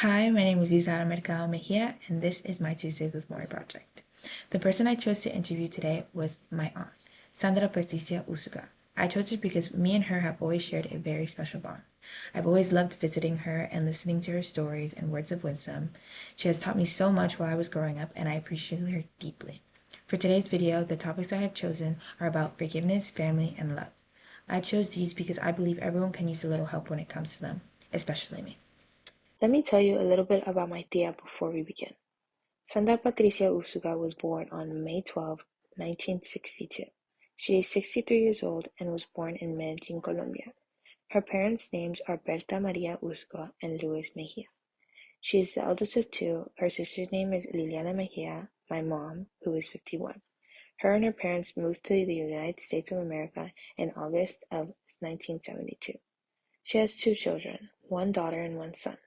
Hi, my name is Isara Mercado Mejia, and this is my Tuesdays with Morrie Project. The person I chose to interview today was my aunt, Sandra Patricia Usuga. I chose her because me and her have always shared a very special bond. I've always loved visiting her and listening to her stories and words of wisdom. She has taught me so much while I was growing up, and I appreciate her deeply. For today's video, the topics I have chosen are about forgiveness, family, and love. I chose these because I believe everyone can use a little help when it comes to them, especially me. Let me tell you a little bit about my tia before we begin. Sandra Patricia Usuga was born on May 12, 1962. She is 63 years old and was born in Medellin, Colombia. Her parents' names are Berta Maria Usuga and Luis Mejia. She is the eldest of two. Her sister's name is Liliana Mejia, my mom, who is 51. Her and her parents moved to the United States of America in August of 1972. She has two children, one daughter and one son,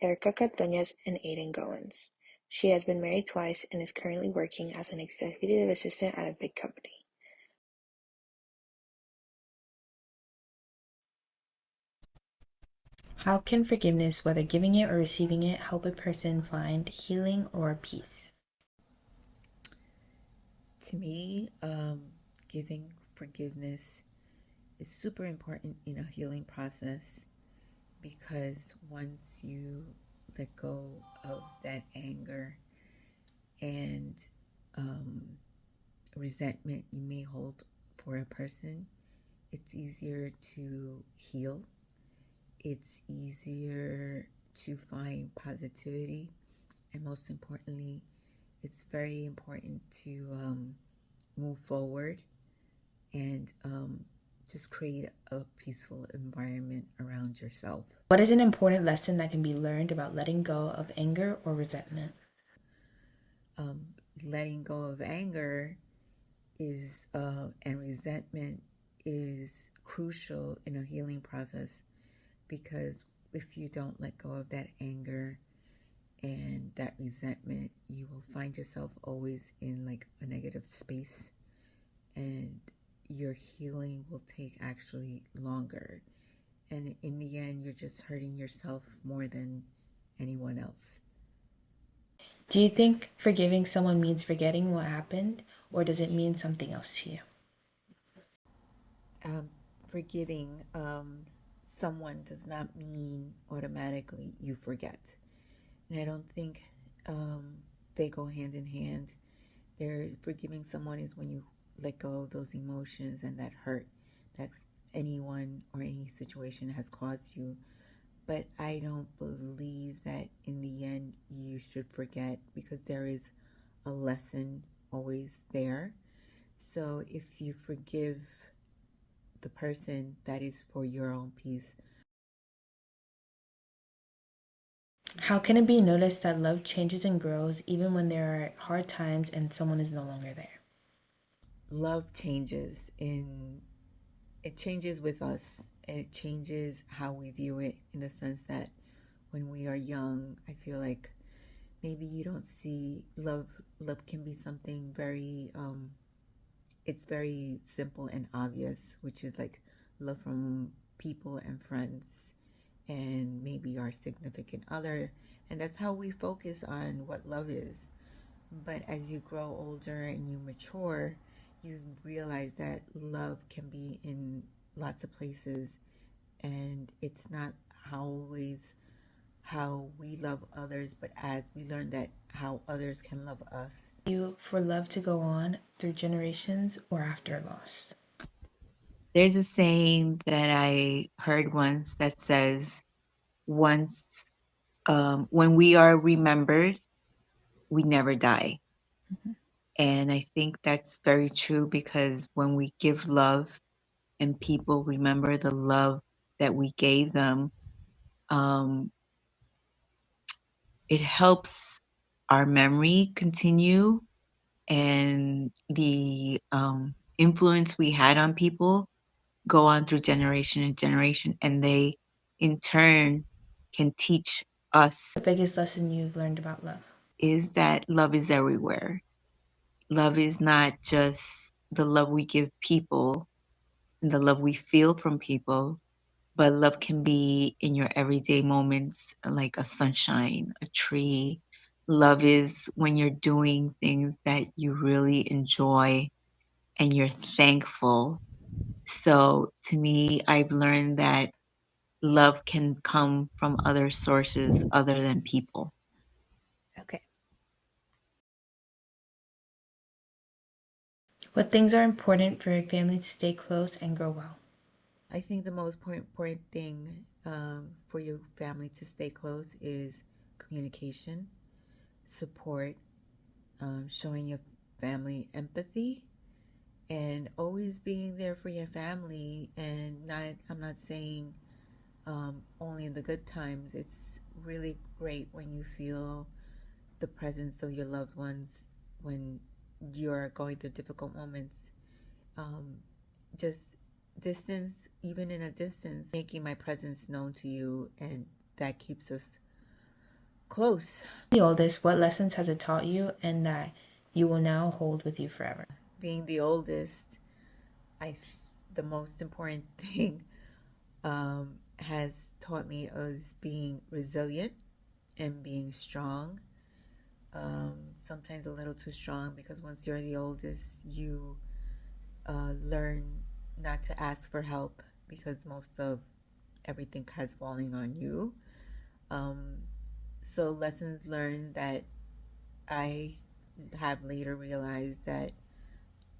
Erica Cardoñez and Aiden Goins. She has been married twice and is currently working as an executive assistant at a big company. How can forgiveness, whether giving it or receiving it, help a person find healing or peace? To me, giving forgiveness is super important in a healing process because once you let go of that anger and um, resentment you may hold for a person, it's easier to heal. It's easier to find positivity. And most importantly, it's very important to move forward and just create a peaceful environment around yourself. What is an important lesson that can be learned about letting go of anger or resentment? Um, Letting go of anger is and resentment is crucial in a healing process because if you don't let go of that anger and that resentment, you will find yourself always in like a negative space, and your healing will take actually longer. And in the end, you're just hurting yourself more than anyone else. Do you think forgiving someone means forgetting what happened, or does it mean something else to you? Forgiving someone does not mean automatically you forget. And I don't think um, they go hand in hand. Forgiving someone is when you let go of those emotions and that hurt that's anyone or any situation has caused you. But I don't believe that in the end you should forget because there is a lesson always there. So if you forgive the person, that is for your own peace. How can it be noticed that love changes and grows even when there are hard times and someone is no longer there? Love changes in it changes with us, and it changes how we view it in the sense that when we are young, I feel like maybe you don't see love can be something very it's very simple and obvious, which is like love from people and friends and maybe our significant other, and that's how we focus on what love is. But as you grow older and you mature, you realize that love can be in lots of places, and it's not always how we love others, but as we learn that how others can love us. You for love to go on through generations or after a loss? There's a saying that I heard once that says, once when we are remembered, we never die. And I think that's very true because when we give love and people remember the love that we gave them, um, it helps our memory continue, and the influence we had on people go on through generation and generation, and they in turn can teach us The biggest lesson you've learned about love? is that love is everywhere. Love is not just the love we give people and the love we feel from people, but love can be in your everyday moments, like a sunshine, a tree. Love is when you're doing things that you really enjoy and you're thankful. So to me, I've learned that love can come from other sources other than people. Okay. What things are important for a family to stay close and grow well? I think the most important thing for your family to stay close is communication, support, showing your family empathy, and always being there for your family. And not, I'm not saying only in the good times. It's really great when you feel the presence of your loved ones when you're going through difficult moments. Um, just distance, even in a distance, making my presence known to you, and that keeps us close. The oldest, what lessons has it taught you and that you will now hold with you forever? Being the oldest, the most important thing has taught me is being resilient and being strong. Sometimes a little too strong because once you're the oldest, you learn not to ask for help because most of everything has falling on you. Um, so lessons learned that I have later realized that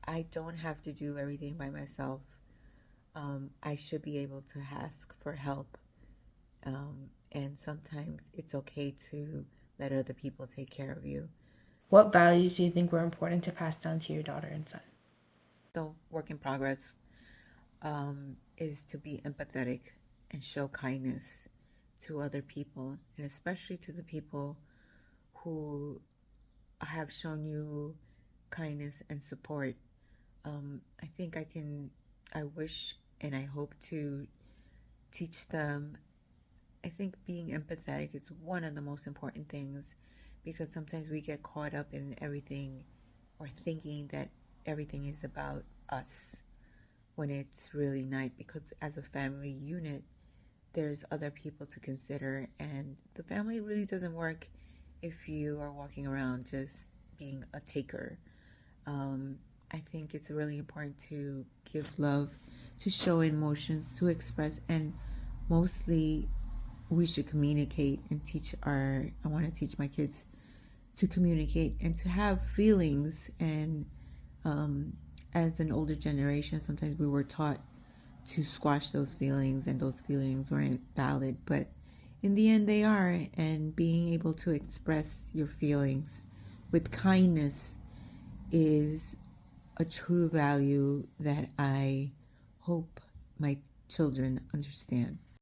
I don't have to do everything by myself. I should be able to ask for help. And sometimes it's okay to let other people take care of you. What values do you think were important to pass down to your daughter and son? So, work in progress is to be empathetic and show kindness to other people, and especially to the people who have shown you kindness and support. I think I wish and I hope to teach them. I think being empathetic is one of the most important things because sometimes we get caught up in everything or thinking that everything is about us when it's really not, because as a family unit, there's other people to consider, and the family really doesn't work if you are walking around just being a taker. Um, I think it's really important to give love, to show emotions, to express, and mostly we should communicate and I want to teach my kids to communicate and to have feelings. And as an older generation, sometimes we were taught to squash those feelings, and those feelings weren't valid, but in the end they are. And being able to express your feelings with kindness is a true value that I hope my children understand.